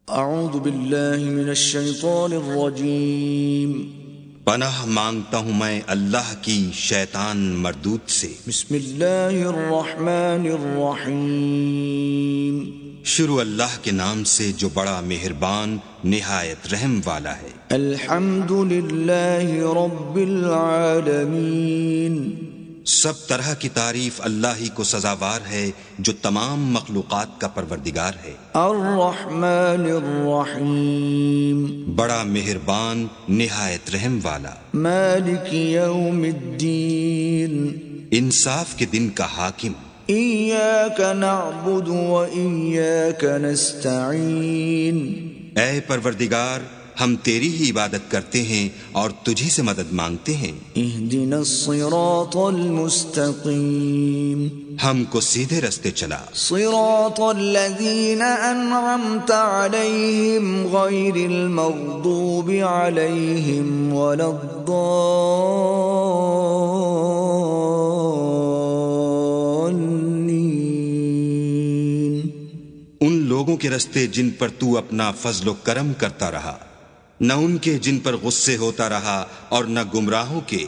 اعوذ باللہ من الشیطان الرجیم پناہ مانگتا ہوں میں اللہ کی شیطان مردود سے۔ بسم اللہ الرحمن الرحیم شروع اللہ کے نام سے جو بڑا مہربان نہایت رحم والا ہے۔ الحمد للہ رب العالمین سب طرح کی تعریف اللہ ہی کو سزاوار ہے جو تمام مخلوقات کا پروردگار ہے۔ الرحمن الرحیم بڑا مہربان نہایت رحم والا۔ مالک یوم الدین انصاف کے دن کا حاکم۔ ایاک نعبد و ایاک نستعین اے پروردگار ہم تیری ہی عبادت کرتے ہیں اور تجھی سے مدد مانگتے ہیں۔ اہدنا الصراط المستقیم ہم کو سیدھے رستے چلا۔ صراط الذین انعمت علیہم غیر المغضوب علیہم ولا الضالین ان لوگوں کے رستے جن پر تو اپنا فضل و کرم کرتا رہا، نہ ان کے جن پر غصے ہوتا رہا اور نہ گمراہوں کے